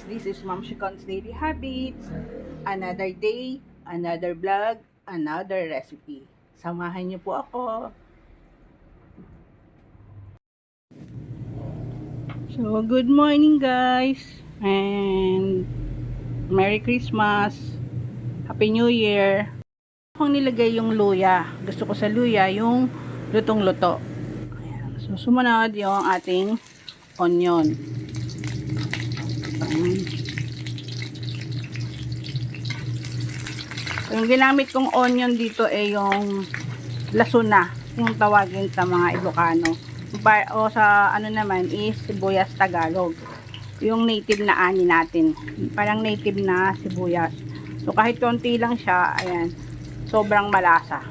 This is Ma'am Shikon's Daily Habits. Another day, another vlog, another recipe. Samahan niyo po ako. So, good morning guys. And Merry Christmas. Happy New Year. Akong nilagay yung luya. Gusto ko sa luya yung lutong-luto. Ayan. So, sumunod yung ating onion. Yung ginamit kong onion dito ay yung lasuna, yung tawagin sa mga Ilocano. O sa ano naman is sibuyas Tagalog. Yung native na ani natin. Parang native na sibuyas. So kahit konti lang siya, ayan, sobrang malasa.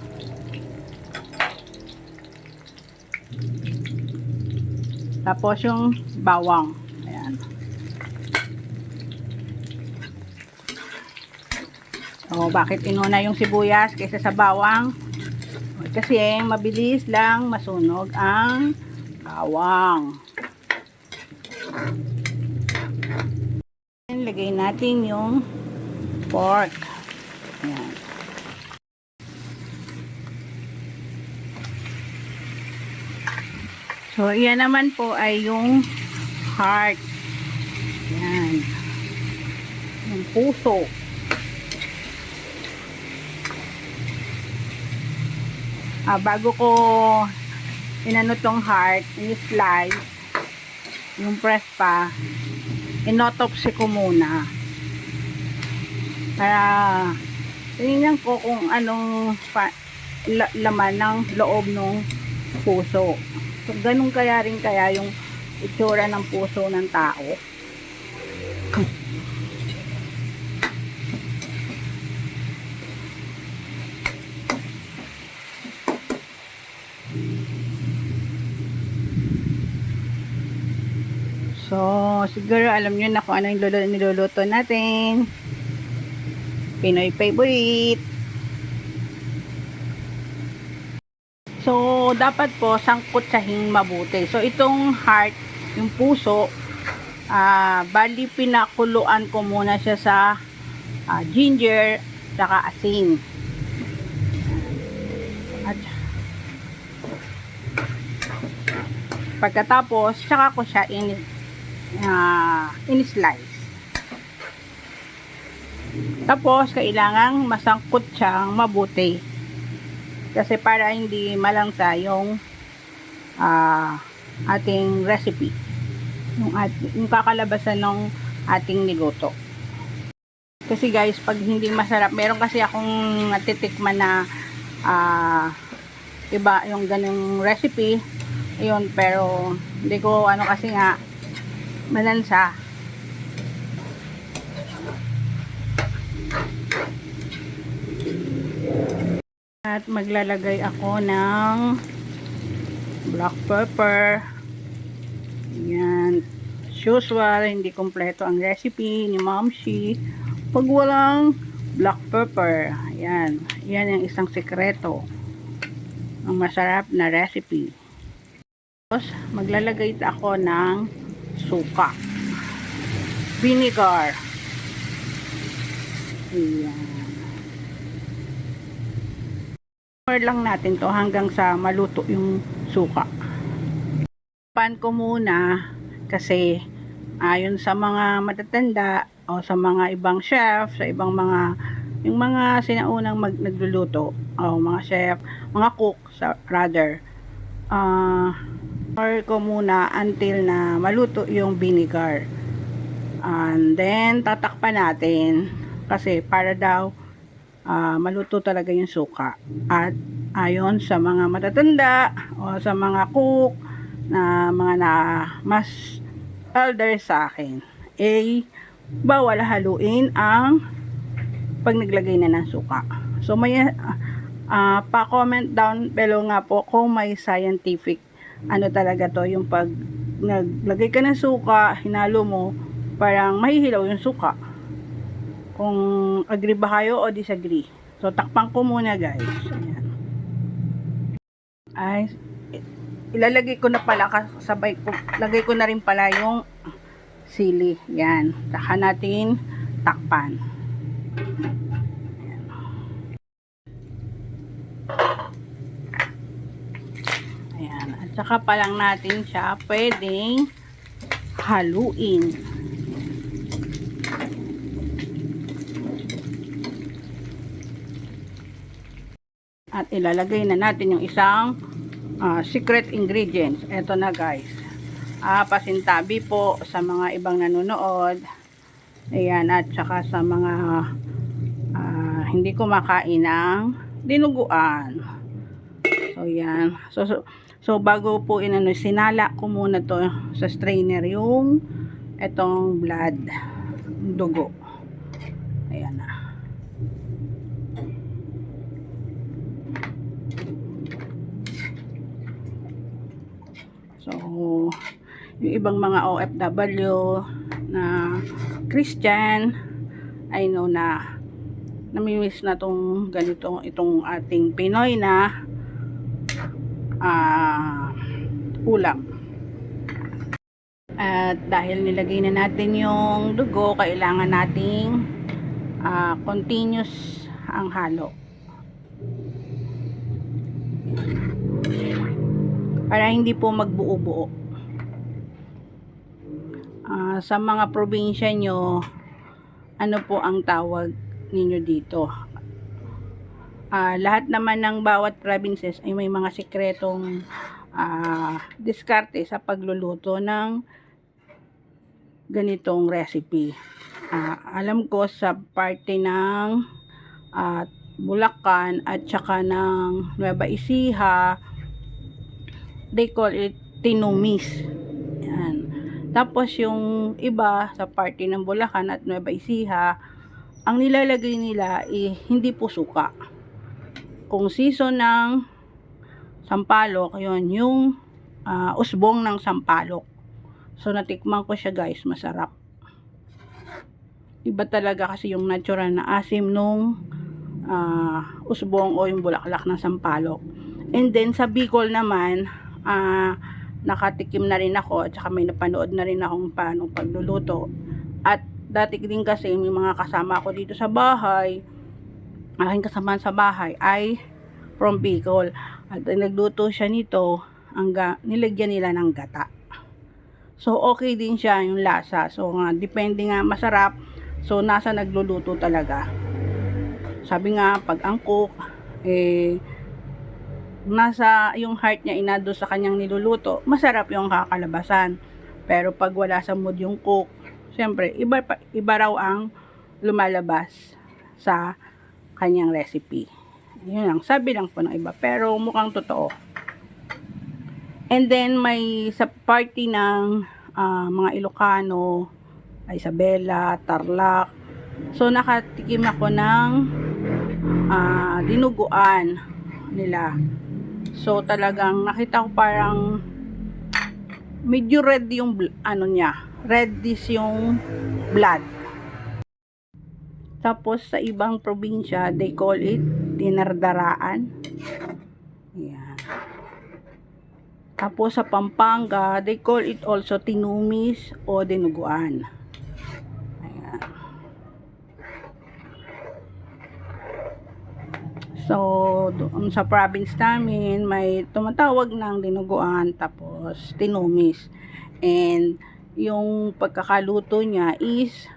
Tapos yung bawang. Ayan. So, bakit inuna yung sibuyas kaysa sa bawang? Kasi mabilis lang masunog ang bawang. Lagay natin yung pork. Ayan. So, iyan naman po ay yung heart. Ayan. Yung puso. Bago ko inano tong heart, i-slice yung press pa, inotopsy ko muna para tingnan ko kung anong laman ng loob ng puso. So ganun kaya rin kaya yung itsura ng puso ng tao. So, siguro alam nyo na kung ano yung niluluto natin. Pinoy favorite. So, dapat po sangkutsahin mabuti. So, itong heart, yung puso, bali pinakuluan ko muna siya sa ginger, saka asin. At pagkatapos, saka ko siya in-slice. Tapos, kailangang masangkot siyang mabuti. Kasi para hindi malangsa yung ating recipe. Yung kakalabasan ng ating niluto. Kasi guys, pag hindi masarap, meron kasi akong natitikman na iba yung ganung recipe. Ayun, pero hindi ko kasi nga malansa. At maglalagay ako ng black pepper. Yan. As usual, hindi kompleto ang recipe ni Ma'am Shi pag walang black pepper. Yan. Yan ang isang sekreto ng masarap na recipe. Tapos, maglalagay ako ng suka. Vinegar. Ayan. Pour lang natin to hanggang sa maluto yung suka. Pan ko muna kasi ayon sa mga matatanda o sa mga ibang chef, sa ibang yung mga sinaunang nagluluto o mga chef, mga cook rather, pour ko muna until na maluto yung vinegar. And then, tatakpan natin kasi para daw maluto talaga yung suka. At ayon sa mga matatanda o sa mga cook na mga mas elder sa akin, bawal haluin ang pag naglagay na ng suka. So, may pa-comment down below nga po kung may scientific talaga to, yung pag naglagay ka ng suka, hinalo mo, parang mahihilaw yung suka. Kung agree ba kayo o disagree. So, takpan ko muna guys. Ayan. Ilalagay ko na pala, kasabay ko, lagay ko na rin pala yung sili. Yan. Saka natin takpan. Ayan. At saka pa lang natin siya pwedeng haluin. At ilalagay na natin yung isang secret ingredients. Ito na guys. Pasintabi po sa mga ibang nanonood. Ayan. At saka sa mga hindi kumakain ng dinuguan. So yan. So bago po sinala ko muna to sa strainer yung etong blood, dugo. Ayan na. So yung ibang mga OFW na Christian, I know na namimiss na tong ganito, itong ating Pinoy na ulam. At dahil nilagay na natin yung dugo, kailangan nating continuous ang halo para hindi po magbuo-buo. Sa mga probinsya nyo, ano po ang tawag ninyo dito? Lahat naman ng bawat provinces ay may mga sikretong diskarte sa pagluluto ng ganitong recipe. Alam ko sa parte ng Bulacan at saka ng Nueva Ecija, they call it tinumis. Yan. Tapos yung iba sa parte ng Bulacan at Nueva Ecija, ang nilalagay nila hindi po suka. Kung season ng sampalok, yun, yung usbong ng sampalok. So natikman ko siya guys, masarap. Iba talaga kasi yung natural na asim nung usbong o yung bulaklak ng sampalok. And then sa Bicol naman, nakatikim na rin ako at saka may napanood na rin akong paano pagluluto. At dati din kasi may mga kasama ako dito sa bahay, aking kasamaan sa bahay ay from Bicol. At nagluto siya nito, nilagyan nila ng gata. So okay din siya yung lasa. So depende nga, masarap. So nasa nagluluto talaga. Sabi nga pag ang cook nasa yung heart niya inado sa kanyang niluluto, masarap yung kakalabasan. Pero pag wala sa mood yung cook, syempre iba raw ang lumalabas sa kanyang recipe. Yun lang, sabi lang po ng iba, pero mukhang totoo. And then may sa party ng mga Ilocano, Isabela, Tarlac. So nakatikim ako ng dinuguan nila. So talagang nakita ko parang medyo red yung reddish yung blood. Tapos sa ibang probinsya, they call it dinardaraan. Ayan. Tapos sa Pampanga, they call it also tinumis o dinuguan. Ayan. So, doon sa province namin, may tumatawag ng dinuguan tapos tinumis. And yung pagkakaluto niya is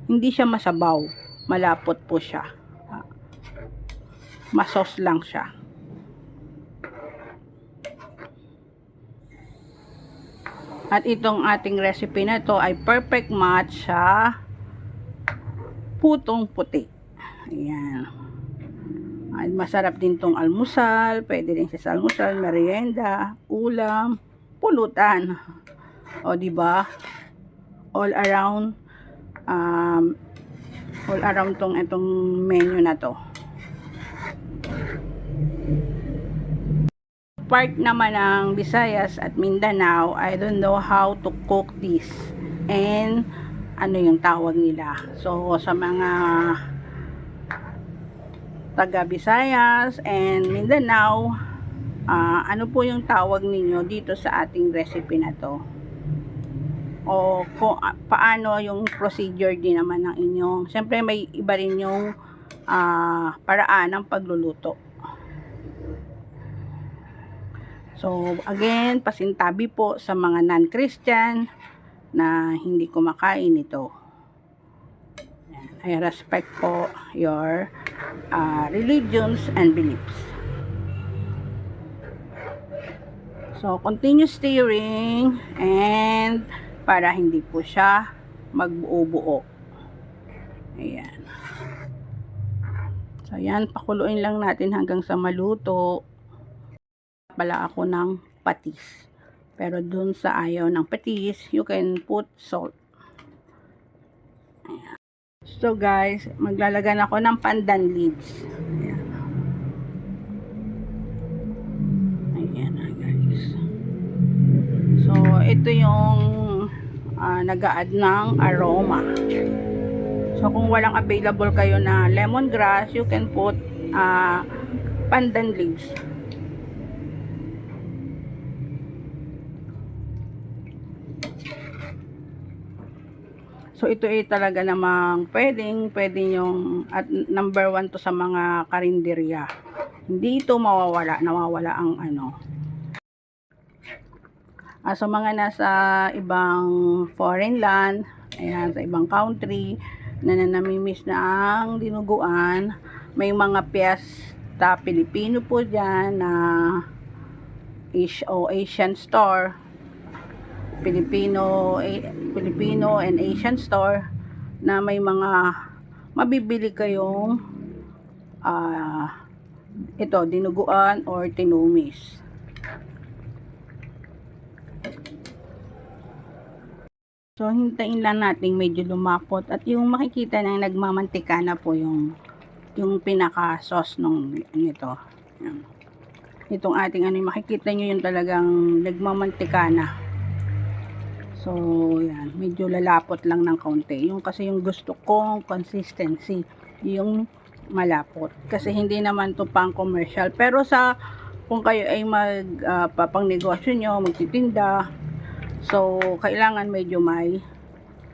hindi siya masabaw. Malapot po siya. Masos lang siya. At itong ating recipe na to ay perfect match sa putong puti. Ayan. Ay, masarap din tong almusal. Pwede din siya sa almusal, merienda, ulam, pulutan. O diba? All around tong itong menu na to. Part naman ng Visayas at Mindanao, I don't know how to cook this and ano yung tawag nila. So sa mga taga Visayas and Mindanao, ano po yung tawag ninyo dito sa ating recipe na to? o kung paano yung procedure din naman ng inyong. Siyempre may iba rin yung paraan ng pagluluto. So again, pasintabi po sa mga non-Christian na hindi kumakain ito. I respect po your religions and beliefs. So continue stirring and para hindi po siya magbuo-buo. Ayan. So yan, pakuluin lang natin hanggang sa maluto. Pala ako ng patis. Pero dun sa ayaw ng patis, you can put salt. Ayan. So guys, maglalagan ako ng pandan leaves. Ayan. Ayan na guys. So ito yung nag-a-add ng aroma. So kung walang available kayo na lemongrass, you can put pandan leaves. So ito ay talaga namang pwedeng yung at number 1 to sa mga karinderya. Hindi ito nawawala ang ano. Sa mga nasa ibang foreign land, ayan, sa ibang country na namimiss na ang dinuguan, may mga piyesta Pilipino po dyan na Asian store, Filipino and Asian store na may mga mabibili kayong ito, dinuguan or tinumis. So hintayin lang natin medyo lumapot at yung makikita na nagmamantika na po yung pinaka sauce nito. Yan. Itong ating makikita nyo yung talagang nagmamantika na. So, yan. Medyo lalapot lang ng kaunti. Kasi yung gusto kong consistency, yung malapot. Kasi hindi naman to pang commercial. Pero kung kayo ay pang negosyo nyo, magtitinda, so, kailangan medyo may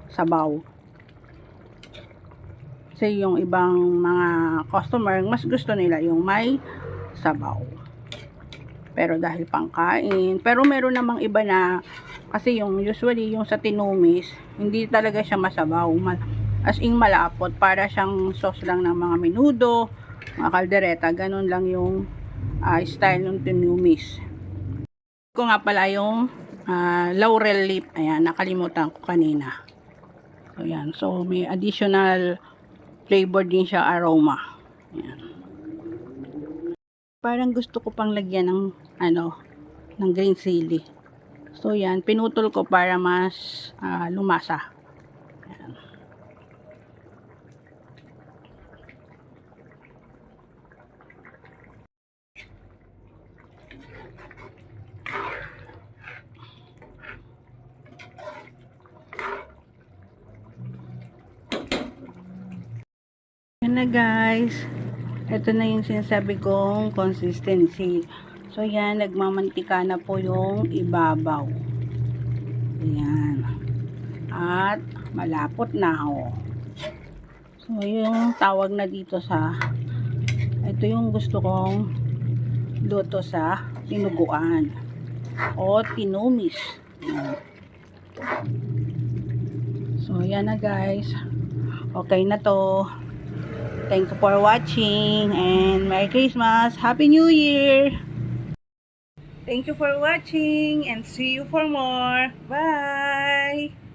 sabaw. Kasi yung ibang mga customer, mas gusto nila yung may sabaw. Pero dahil pangkain. Pero meron namang iba na kasi usually yung sa tinumis, hindi talaga siya masabaw. As in malapot, para siyang sauce lang ng mga menudo, mga kaldereta, ganun lang yung style ng tinumis. Ko nga pala yung laurel leaf, ayan, nakalimutan ko kanina. So yan, so may additional flavor din siya, aroma. Ayan. Parang gusto ko pang lagyan ng ng green chili. So yan, pinutol ko para mas lumasa. Yan. Yan na guys. Ito na yung sinasabi kong consistency. So yan, nagmamantika na po yung ibabaw. Ayan. At malapot na ako. So yung tawag na dito ito yung gusto kong luto sa tinuguan o tinumis. Ayan. So yan na guys. Okay na to. Thank you for watching and Merry Christmas! Happy New Year! Thank you for watching and see you for more. Bye!